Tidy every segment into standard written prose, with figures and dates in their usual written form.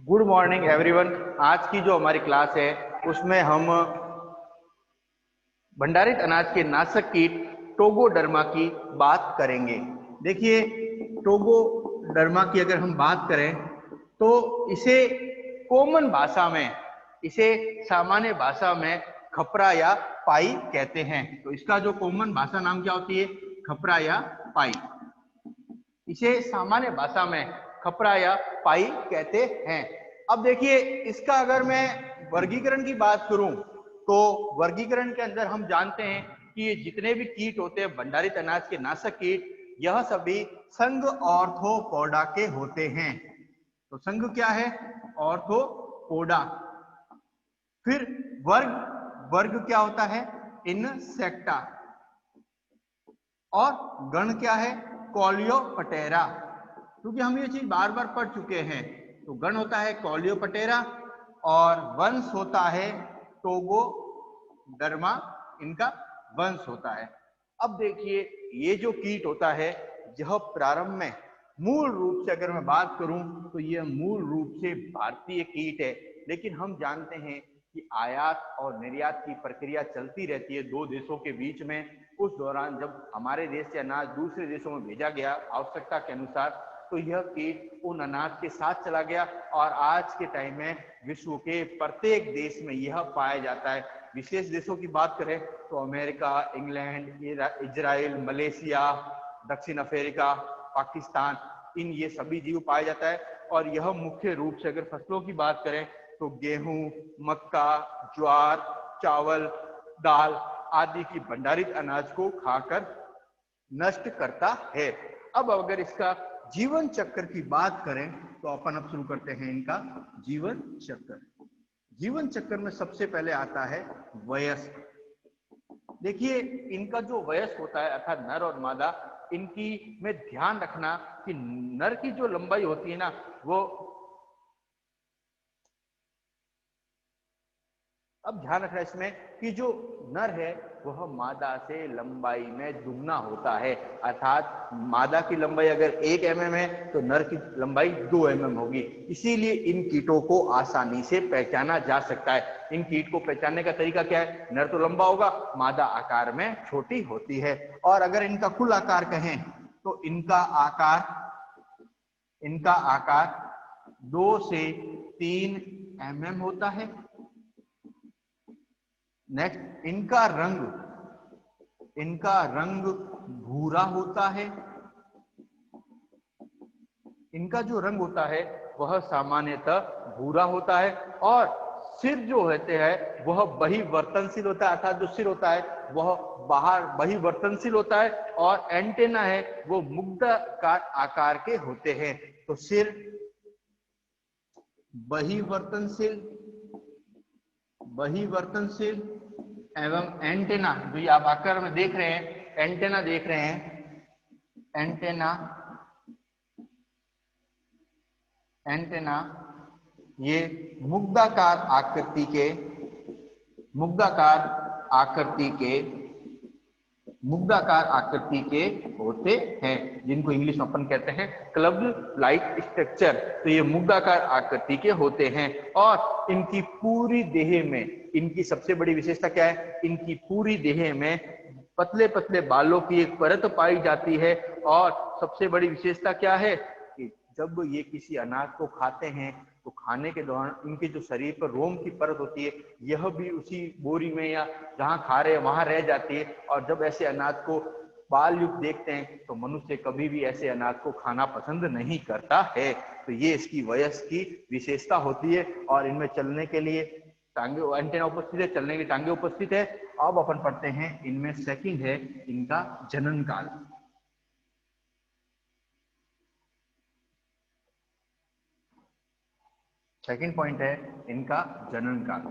Good morning everyone. आज की जो हमारी क्लास है उसमें हम भंडारित अनाज के नाशक कीट टोगोडर्मा की बात करेंगे। देखिए, टोगोडर्मा की अगर हम बात करें तो इसे कॉमन भाषा में, इसे सामान्य भाषा में खपरा या पाई कहते हैं। तो इसका जो कॉमन भाषा नाम क्या होती है? खपरा या पाई। इसे सामान्य भाषा में खपरा या पाई कहते हैं। अब देखिए, इसका अगर मैं वर्गीकरण की बात करूं तो वर्गीकरण के अंदर हम जानते हैं कि ये जितने भी कीट होते हैं भंडारित अनाज के नाशक कीट, यह सभी संघ ऑर्थोपोडा के होते हैं। तो संघ क्या है? ऑर्थोपोडा। फिर वर्ग, वर्ग क्या होता है? इनसेक्टा। और गण क्या है? कॉलियोपटेरा। क्योंकि हम ये चीज बार बार पढ़ चुके हैं। तो गण होता है कॉलियोपटेरा और वंश होता है टोगोडर्मा, इनका वंश होता है। अब देखिए, ये जो कीट होता है यह प्रारंभ में मूल रूप से अगर मैं बात करूं तो यह मूल रूप से भारतीय कीट है। लेकिन हम जानते हैं कि आयात और निर्यात की प्रक्रिया चलती रहती है दो देशों के बीच में। उस दौरान जब हमारे देश से अनाज दूसरे देशों में भेजा गया आवश्यकता के अनुसार, तो यह कीट उन अनाज के साथ चला गया और आज के टाइम में विश्व के प्रत्येक देश में यह पाया जाता है। विशेष देशों की बात करें तो अमेरिका, इंग्लैंड, इजराइल, मलेशिया, दक्षिण अफ्रीका, पाकिस्तान, इन ये सभी जीव पाया जाता है। और यह मुख्य रूप से अगर फसलों की बात करें तो गेहूं, मक्का, ज्वार, चावल, दाल आदि की भंडारित अनाज को खाकर नष्ट करता है। अब अगर इसका जीवन चक्र की बात करें तो अपन अब शुरू करते हैं इनका जीवन चक्र। जीवन चक्र में सबसे पहले आता है वयस्क। देखिए, इनका जो वयस्क होता है अर्थात नर और मादा, इनकी में ध्यान रखना कि नर की जो लंबाई होती है ना, वो अब ध्यान रखना इसमें कि जो नर है वह मादा से लंबाई में दुगना होता है। अर्थात मादा की लंबाई अगर 1 mm है तो नर की लंबाई 2 mm होगी। इसीलिए इन कीटों को आसानी से पहचाना जा सकता है। इन कीट को पहचानने का तरीका क्या है? नर तो लंबा होगा, मादा आकार में छोटी होती है। और अगर इनका कुल आकार कहें तो इनका आकार 2 से 3 mm होता है। नेक्स्ट, इनका रंग भूरा होता है। इनका जो रंग होता है वह सामान्यतः भूरा होता है। और सिर जो होते हैं वह बहिवर्तनशील होता है, अर्थात जो सिर होता है वह बाहर बहिवर्तनशील होता है। और एंटेना है वो मुग्धाकार आकार के होते हैं। तो सिर बहिवर्तनशील एवं एंटेना, जो ये आप आकार में देख रहे हैं, एंटेना देख रहे हैं, एंटेना ये मुग्धाकार आकृति के होते हैं, जिनको इंग्लिश में अपन कहते हैं क्लब लाइक स्ट्रक्चर। तो ये मुग्धाकार आकृति के होते हैं। और इनकी पूरी देह में इनकी सबसे बड़ी विशेषता क्या है? इनकी पूरी देह में पतले पतले बालों की एक परत पाई जाती है। और सबसे बड़ी विशेषता क्या है कि जब ये किसी अनाज को खाते हैं तो खाने के दौरान इनके जो शरीर पर रोम की परत होती है यह भी उसी बोरी में या जहां खा रहे हैं वहां रह जाती है। और जब ऐसे अनाज को बाल युक्त देखते हैं तो मनुष्य कभी भी ऐसे अनाज को खाना पसंद नहीं करता है। तो ये इसकी वयस्क की विशेषता होती है। और इनमें चलने के लिए टांगे, एंटेना उपस्थित है, चलने की टांगे उपस्थित है। अब अपन पढ़ते हैं इनमें सेकंड है इनका जनन काल। सेकंड पॉइंट है इनका जनन काल।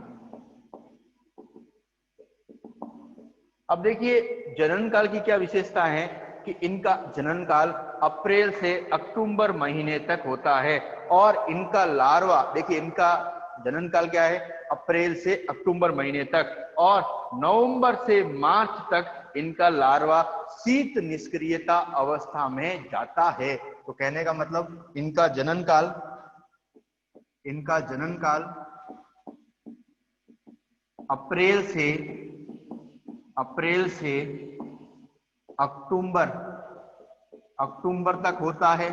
अब देखिए, जनन काल की क्या विशेषता है कि इनका जनन काल अप्रैल से अक्टूबर महीने तक होता है। और इनका लार्वा, देखिए इनका जनन काल क्या है? अप्रैल से अक्टूबर महीने तक। और नवंबर से मार्च तक इनका लार्वा शीत निष्क्रियता अवस्था में जाता है। तो कहने का मतलब इनका जनन काल इनका जनन काल अप्रैल से अक्टूबर तक होता है।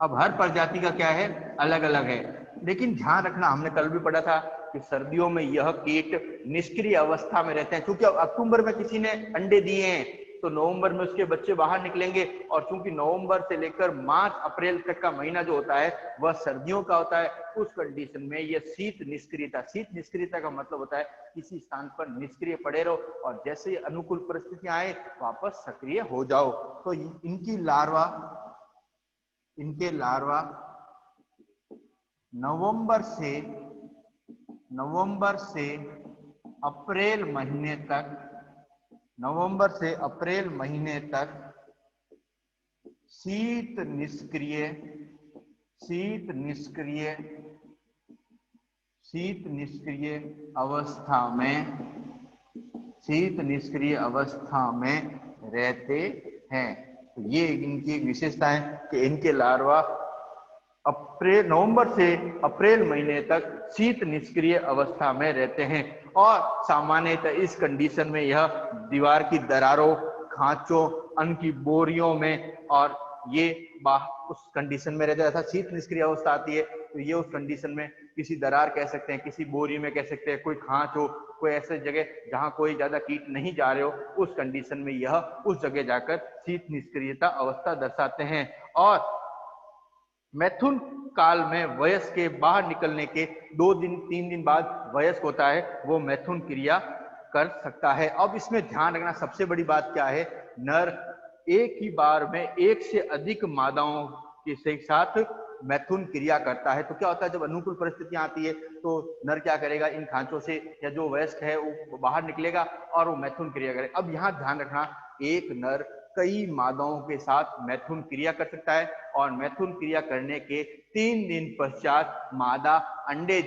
अब हर प्रजाति का क्या है, अलग अलग है, लेकिन ध्यान रखना, हमने कल भी पढ़ा था कि सर्दियों में यह कीट निष्क्रिय अवस्था में रहते हैं। क्योंकि अब अक्टूबर में किसी ने अंडे दिए हैं तो नवंबर में उसके बच्चे बाहर निकलेंगे, और चूंकि नवंबर से लेकर मार्च अप्रैल तक का महीना जो होता है वह सर्दियों का होता है। उस कंडीशन में यह शीत निष्क्रियता का मतलब होता है किसी स्थान पर निष्क्रिय पड़े रहो और जैसे अनुकूल परिस्थितियां आए वापस सक्रिय हो जाओ। तो इनके लार्वा नवंबर से अप्रैल महीने तक शीत निष्क्रिय अवस्था में रहते हैं। तो ये इनकी एक विशेषता है कि इनके लार्वा नवंबर से अप्रैल महीने तक शीत निष्क्रिय अवस्था में रहते हैं। और सामान्यतः इस कंडीशन में यह दीवार की दरारों, खांचों, अन्न की बोरियों में और ये उस कंडीशन में रहता है। शीत निष्क्रिय अवस्था आती है तो ये उस कंडीशन में किसी दरार कह सकते हैं, किसी बोरी में कह सकते हैं, कोई खांच हो, कोई ऐसे जगह जहां कोई ज्यादा कीट नहीं जा रहे हो, उस कंडीशन में यह उस जगह जाकर शीत निष्क्रियता अवस्था दर्शाते हैं। और मैथुन काल में वयस्क के बाहर निकलने के 2-3 दिन बाद वयस्क होता है वो मैथुन क्रिया कर सकता है। अब इसमें ध्यान रखना सबसे बड़ी बात क्या है, नर एक ही बार में एक से अधिक मादाओं के साथ मैथुन क्रिया करता है। तो क्या होता है, जब अनुकूल परिस्थितियां आती है तो नर क्या करेगा, इन खांचों से या जो वयस्क है वो बाहर निकलेगा और वो मैथुन क्रिया करेगा। अब यहाँ ध्यान रखना, एक नर कई मादाओं के साथ मैथुन क्रिया कर सकता है और मैथुन क्रिया करने के 3 दिन पश्चात मादा अंडे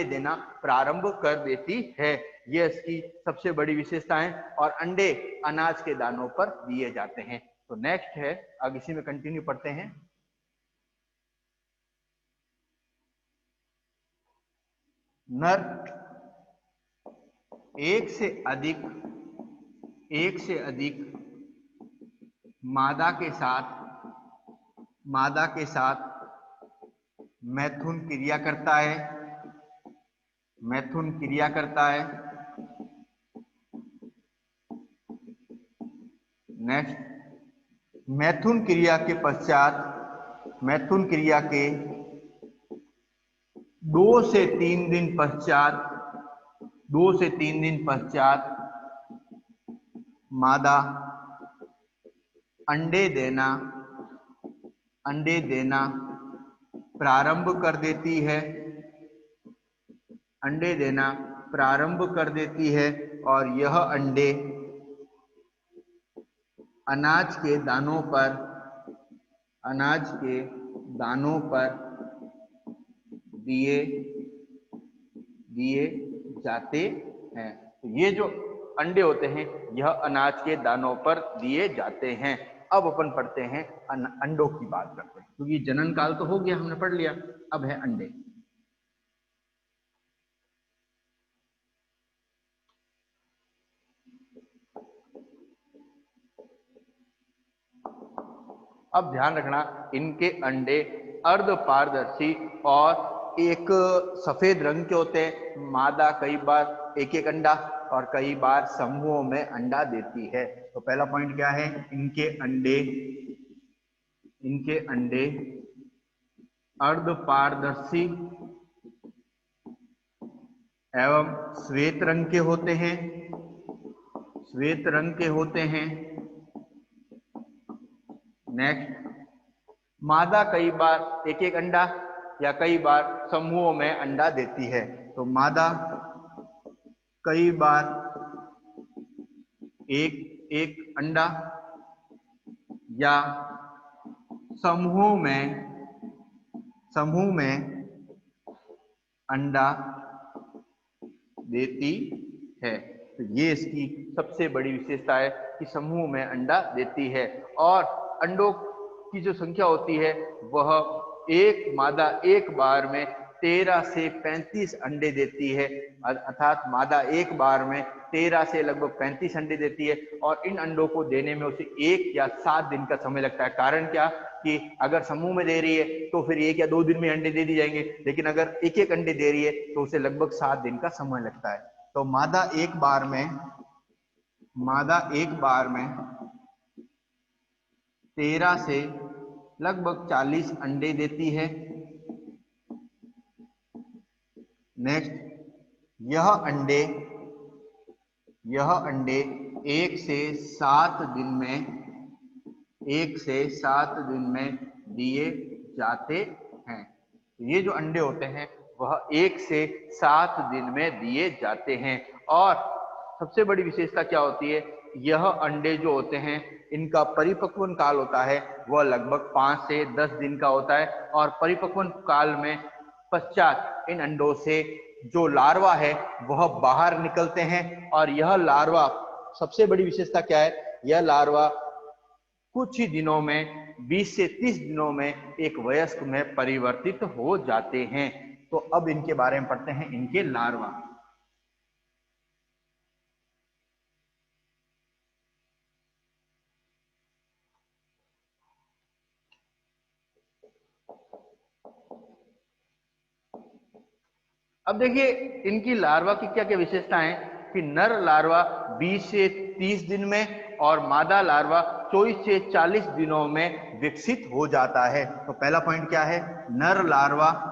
देना प्रारंभ कर देती है। ये इसकी सबसे बड़ी विशेषता है। और अंडे अनाज के दानों पर दिए जाते हैं। तो नेक्स्ट है, अब इसी में कंटिन्यू पढ़ते हैं। नर एक से अधिक मादा के साथ मैथुन क्रिया करता है। नेक्स्ट, मैथुन क्रिया के 2 से 3 दिन पश्चात मादा अंडे देना प्रारंभ कर देती है और यह अंडे अनाज के दानों पर दिए जाते हैं। तो ये जो अंडे होते हैं यह अनाज के दानों पर दिए जाते हैं। अब अपन पढ़ते हैं अंडों की बात करते हैं, क्योंकि जनन काल तो हो गया, हमने पढ़ लिया, अब है अंडे। अब ध्यान रखना, इनके अंडे अर्धपारदर्शी और एक सफेद रंग के होते हैं। मादा कई बार एक अंडा और कई बार समूहों में अंडा देती है। तो पहला पॉइंट क्या है, इनके अंडे अर्धपारदर्शी एवं श्वेत रंग के होते हैं। नेक्स्ट, मादा कई बार एक अंडा या कई बार समूहों में अंडा देती है। तो मादा कई बार एक अंडा या समूह में अंडा देती है। तो ये इसकी सबसे बड़ी विशेषता है कि समूह में अंडा देती है। और अंडों की जो संख्या होती है वह एक मादा एक बार में 13 से 35 अंडे देती है, अर्थात मादा एक बार में 13 से लगभग 35 अंडे देती है और इन अंडों को देने में उसे 1 या 7 दिन का समय लगता है। कारण क्या कि अगर समूह में दे रही है तो फिर 1 या 2 दिन में अंडे दे दी जाएंगे, लेकिन अगर एक एक अंडे दे रही है तो उसे लगभग 7 दिन का समय लगता है। तो मादा एक बार में 13 से लगभग 40 अंडे देती है। नेक्स्ट, यह अंडे 1 से 7 दिन में दिए जाते हैं। ये जो अंडे होते हैं वह 1 से 7 दिन में दिए जाते हैं। और सबसे बड़ी विशेषता क्या होती है, यह अंडे जो होते हैं इनका परिपक्वन काल होता है वह लगभग 5 से 10 दिन का होता है और परिपक्वन काल में पश्चात इन अंडों से जो लार्वा है वह बाहर निकलते हैं। और यह लार्वा, सबसे बड़ी विशेषता क्या है, यह लार्वा कुछ ही दिनों में 20 से 30 दिनों में एक वयस्क में परिवर्तित हो जाते हैं। तो अब इनके बारे में पढ़ते हैं, इनके लार्वा। अब देखिए इनकी लार्वा की क्या क्या विशेषताएं कि नर लार्वा 20 से 30 दिन में और मादा लार्वा 24 से 40 दिनों में विकसित हो जाता है। तो पहला पॉइंट क्या है, नर लार्वा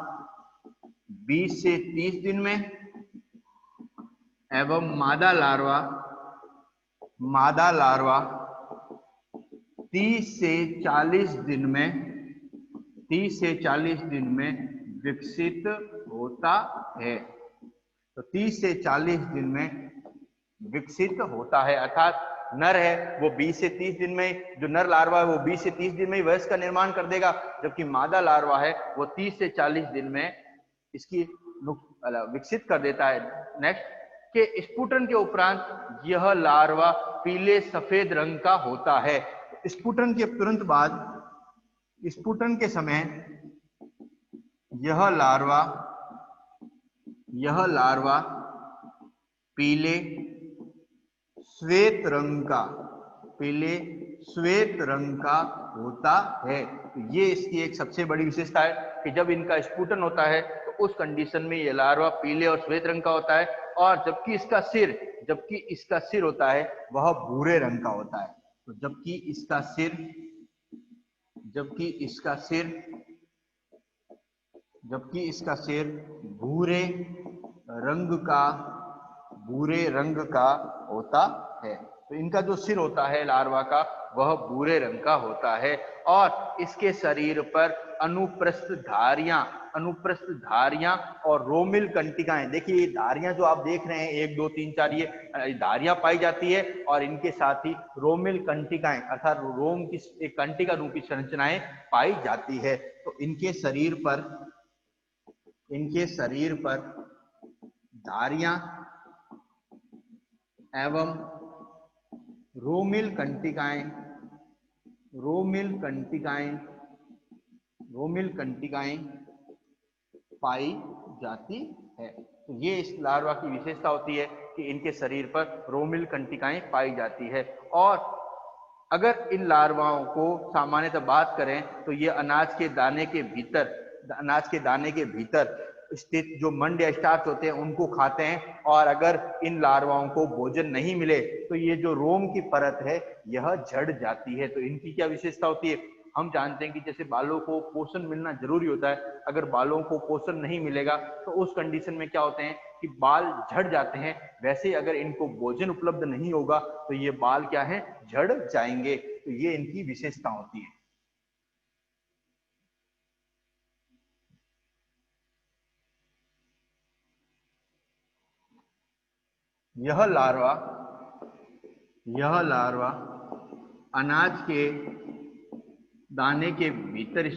20 से 30 दिन में एवं मादा लार्वा 30 से 40 दिन में विकसित होता है। तो 30 से 40 दिन में विकसित होता है, अर्थात नर है वो 20 से 30 दिन में, जो नर लार्वा है वो 20 से 30 दिन में ही वयस्क का निर्माण कर देगा, जबकि मादा लार्वा है वो 30 से 40 दिन में इसकी विकसित कर देता है। नेक्स्ट, के स्फुटन के उपरांत यह लार्वा पीले सफेद रंग का होता है। स्फुटन के तुरंत बाद, स्फुटन के समय यह लार्वा पीले श्वेत रंग का होता है। तो ये इसकी एक सबसे बड़ी विशेषता है कि जब इनका स्फुटन होता है तो उस कंडीशन में ये लार्वा पीले और श्वेत रंग का होता है, और जबकि इसका सिर होता है वह भूरे रंग का होता है। तो जबकि इसका सिर भूरे रंग का होता है। तो इनका जो सिर होता है लार्वा का वह भूरे रंग का होता है और इसके शरीर पर अनुप्रस्थ धारियां और रोमिल कंटिकाएं, देखिए ये धारियां जो आप देख रहे हैं 1 2 3 4 ये धारियां पाई जाती है और इनके साथ ही रोमिल कंटिकाएं अर्थात रोम की एक कंटिका रूपी संरचनाएं पाई जाती है। तो इनके शरीर पर धारियां एवं रोमिल कंटिकाएं पाई जाती है। तो ये इस लार्वा की विशेषता होती है कि इनके शरीर पर रोमिल कंटिकाएं पाई जाती है। और अगर इन लार्वाओं को सामान्यतः बात करें तो ये अनाज के दाने के भीतर स्थित जो मंड या स्टार्च होते हैं उनको खाते हैं, और अगर इन लार्वाओं को भोजन नहीं मिले तो ये जो रोम की परत है यह झड़ जाती है। तो इनकी क्या विशेषता होती है, हम जानते हैं कि जैसे बालों को पोषण मिलना जरूरी होता है, अगर बालों को पोषण नहीं मिलेगा तो उस कंडीशन में क्या होते हैं कि बाल झड़ जाते हैं, वैसे ही अगर इनको भोजन उपलब्ध नहीं होगा तो ये बाल क्या है, झड़ जाएंगे। तो ये इनकी विशेषता होती है। यह लार्वा अनाज के दाने के भीतर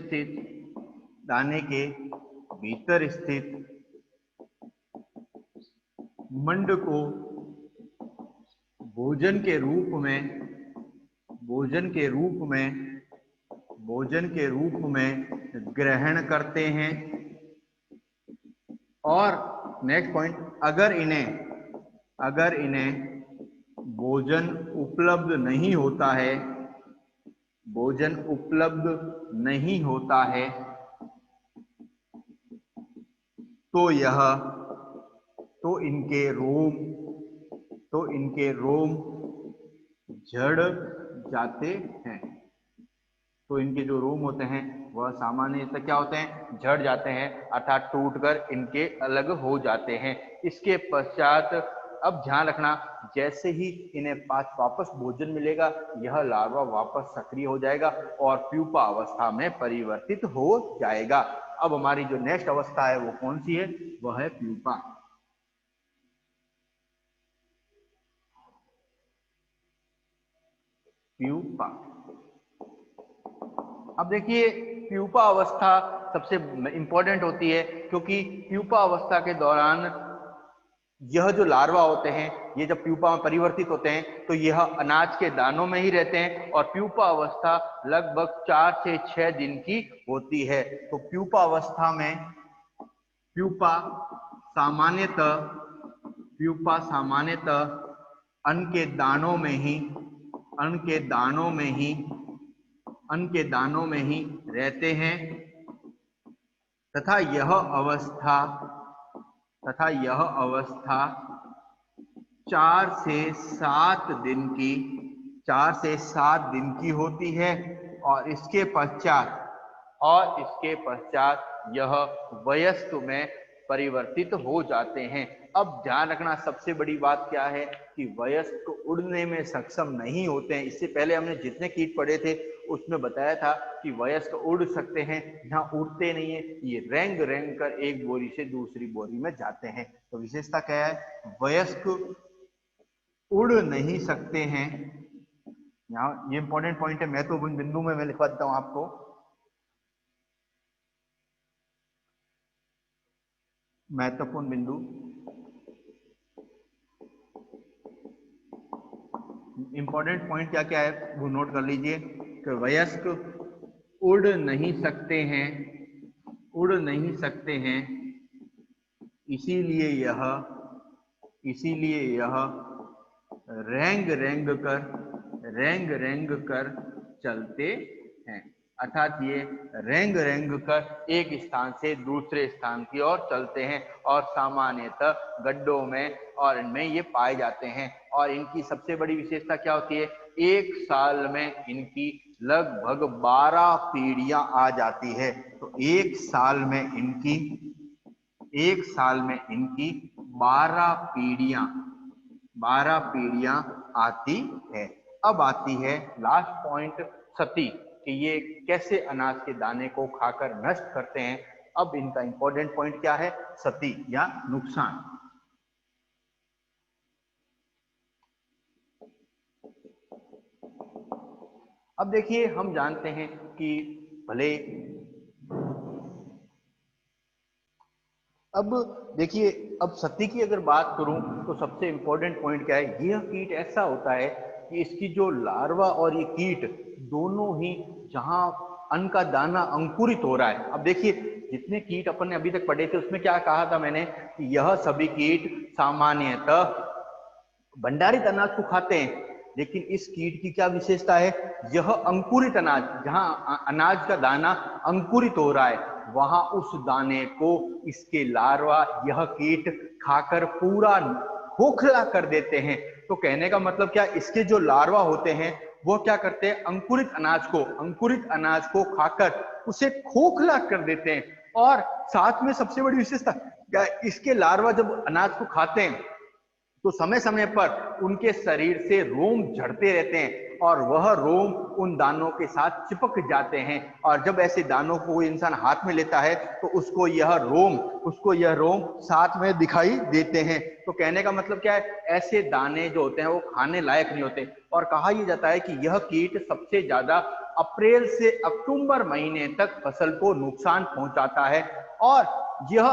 स्थित मंड को भोजन के रूप में ग्रहण करते हैं। और नेक्स्ट पॉइंट, अगर इन्हें भोजन उपलब्ध नहीं होता है, भोजन उपलब्ध नहीं होता है, तो इनके रोम झड़ जाते हैं। तो इनके जो रोम होते हैं वह सामान्यतः क्या होते हैं, झड़ जाते हैं, अर्थात टूटकर इनके अलग हो जाते हैं। इसके पश्चात अब ध्यान रखना, जैसे ही इन्हें वापस भोजन मिलेगा, यह लार्वा वापस सक्रिय हो जाएगा और प्यूपा अवस्था में परिवर्तित हो जाएगा। अब हमारी जो नेक्स्ट अवस्था है वो कौन सी है, वह है प्यूपा। प्यूपा। अब देखिए, प्यूपा अवस्था सबसे इंपॉर्टेंट होती है, क्योंकि प्यूपा अवस्था के दौरान यह जो लार्वा होते हैं, ये जब प्यूपा में परिवर्तित होते हैं तो यह अनाज के दानों में ही रहते हैं और प्यूपा अवस्था लगभग 4 से 6 दिन की होती है। तो प्यूपा अवस्था में प्यूपा सामान्यतः अन्न के दानों में ही रहते हैं तथा यह अवस्था 4 से 7 दिन की होती है। और इसके पश्चात यह वयस्क में परिवर्तित हो जाते हैं। अब ध्यान रखना, सबसे बड़ी बात क्या है कि वयस्क उड़ने में सक्षम नहीं होते हैं। इससे पहले हमने जितने कीट पढ़े थे उसमें बताया था कि वयस्क उड़ सकते हैं, यहाँ उड़ते नहीं है, ये रेंग कर एक बोरी से दूसरी बोरी में जाते हैं। तो विशेषता क्या है, वयस्क उड़ नहीं सकते हैं। यहाँ ये इंपॉर्टेंट पॉइंट है, महत्वपूर्ण बिंदु में मैं लिखवा देता हूं आपको। महत्वपूर्ण बिंदु, इंपॉर्टेंट पॉइंट क्या क्या है वो नोट कर लीजिए कि वयस्क उड़ नहीं सकते हैं, इसीलिए यह रेंग कर चलते हैं। अर्थात ये रेंग कर एक स्थान से दूसरे स्थान की ओर चलते हैं और सामान्यतः गड्ढों में और इनमें ये पाए जाते हैं। और इनकी सबसे बड़ी विशेषता क्या होती है, एक साल में इनकी लगभग 12 पीढ़ियां आ जाती है। तो एक साल में इनकी 12 पीढ़ियां आती है। अब आती है लास्ट पॉइंट, सती, कि ये कैसे अनाज के दाने को खाकर नष्ट करते हैं। अब इनका इंपॉर्टेंट पॉइंट क्या है, सती या नुकसान। अब देखिए, हम जानते हैं कि भले अब देखिए, अब सती की अगर बात करूं तो सबसे इंपॉर्टेंट पॉइंट क्या है, यह कीट ऐसा होता है कि इसकी जो लार्वा और ये कीट दोनों ही जहां अन्न का दाना अंकुरित हो रहा है। अब देखिए, जितने कीट अपन ने अभी तक पढ़े थे उसमें क्या कहा था मैंने कि यह सभी कीट सामान्यतः भंडारित अनाज को खाते हैं, लेकिन इस कीट की क्या विशेषता है, यह अंकुरित अनाज, जहां अनाज का दाना अंकुरित हो रहा है वहां उस दाने को इसके लार्वा, यह कीट खाकर पूरा खोखला कर देते हैं। तो कहने का मतलब क्या, इसके जो लार्वा होते हैं वो क्या करते हैं, अंकुरित अनाज को खाकर उसे खोखला कर देते हैं। और साथ में सबसे बड़ी विशेषता क्या, इसके लार्वा जब अनाज को खाते हैं तो समय समय पर उनके शरीर से रोम झड़ते रहते हैं और वह रोम उन दानों के साथ चिपक जाते हैं। और जब ऐसे दानों को कोई इंसान हाथ में लेता है तो उसको यह रोम साथ में दिखाई देते हैं। तो कहने का मतलब क्या है, ऐसे दाने जो होते हैं वो खाने लायक नहीं होते। और कहा यह जाता है कि यह कीट सबसे ज्यादा अप्रैल से अक्टूबर महीने तक फसल को नुकसान पहुंचाता है और यह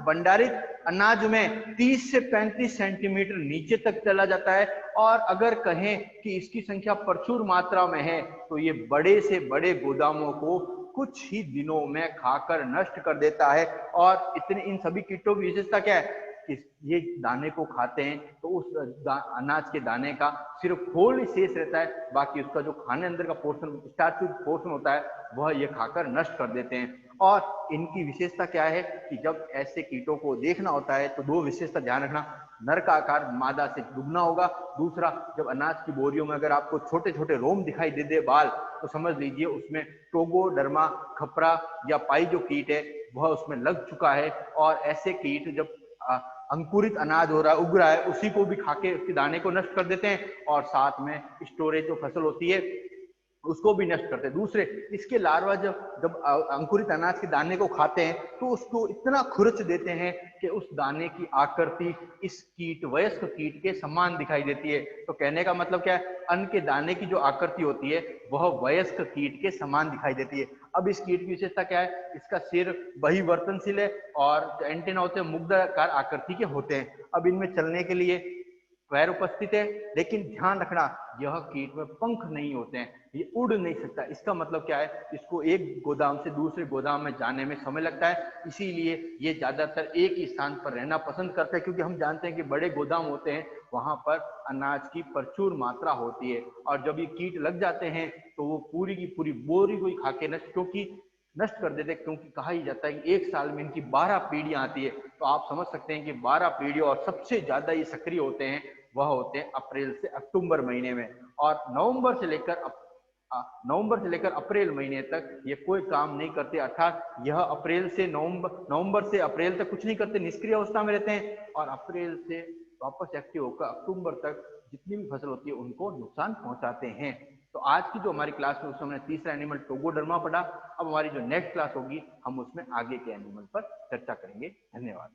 भंडारित अनाज में 30 से 35 सेंटीमीटर नीचे तक चला जाता है। और अगर कहें कि इसकी संख्या प्रचुर मात्रा में है तो ये बड़े से बड़े गोदामों को कुछ ही दिनों में खाकर नष्ट कर देता है। और इतने इन सभी कीटों की विशेषता क्या है कि ये दाने को खाते हैं तो उस अनाज के दाने का सिर्फ खोल ही शेष रहता है, बाकी उसका जो खाने अंदर का पोर्शन, स्टार्च पोर्शन होता है, वह ये खाकर नष्ट कर देते हैं। और इनकी विशेषता क्या है कि जब ऐसे कीटों को देखना होता है तो दो विशेषता ध्यान रखना, नर का आकार मादा से दुगना होगा, दूसरा जब अनाज की बोरियों में अगर आपको छोटे छोटे रोम दिखाई दे दे बाल, तो समझ लीजिए उसमें ट्रोगोडर्मा खपरा या पाई जो कीट है वह उसमें लग चुका है। और ऐसे कीट जब अंकुरित अनाज हो रहा है, उग रहा है, उसी को भी खाके उसके दाने को नष्ट कर देते हैं और साथ में स्टोरेज जो फसल होती है उसको भी नष्ट करते हैं। दूसरे इसके लार्वा जब अंकुरित अनाज के दाने को खाते हैं तो उसको इतना खुरच देते हैं कि उस दाने की आकृति इस कीट वयस्क कीट के समान दिखाई देती है। तो कहने का मतलब क्या है, अन्न के दाने की जो आकृति होती है वह वयस्क कीट के समान दिखाई देती है। अब इस कीट की विशेषता क्या है, इसका सिर बहिर्वर्तनशील है और जो एंटेना होते हैं मुग्धाकार आकृति के होते हैं। अब इनमें चलने के लिए पैर उपस्थित है, लेकिन ध्यान रखना यह कीट में पंख नहीं होते हैं, ये उड़ नहीं सकता। इसका मतलब क्या है, इसको एक गोदाम से दूसरे गोदाम में जाने में समय लगता है, इसीलिए ये ज्यादातर एक ही स्थान पर रहना पसंद करते हैं, क्योंकि हम जानते हैं कि बड़े गोदाम होते हैं वहां पर अनाज की प्रचुर मात्रा होती है और जब ये कीट लग जाते हैं तो वो पूरी की पूरी बोरी को ही खा के नष्ट कर देते, क्योंकि कहा ही जाता है कि एक साल में इनकी 12 पीढ़ियां आती है। तो आप समझ सकते हैं कि 12 पीढ़ियों और सबसे ज्यादा ये सक्रिय होते हैं वह होते हैं अप्रैल से अक्टूबर महीने में। और नवंबर से लेकर अप्रैल महीने तक ये कोई काम नहीं करते, अर्थात यह नवंबर से अप्रैल तक कुछ नहीं करते, निष्क्रिय अवस्था में रहते हैं और अप्रैल से वापस एक्टिव होकर अक्टूबर तक जितनी भी फसल होती है उनको नुकसान पहुंचाते हैं। तो आज की जो हमारी क्लास में उसमें हमने तीसरा एनिमल ट्रोगोडर्मा पढ़ा। अब हमारी जो नेक्स्ट क्लास होगी हम उसमें आगे के एनिमल पर चर्चा करेंगे। धन्यवाद।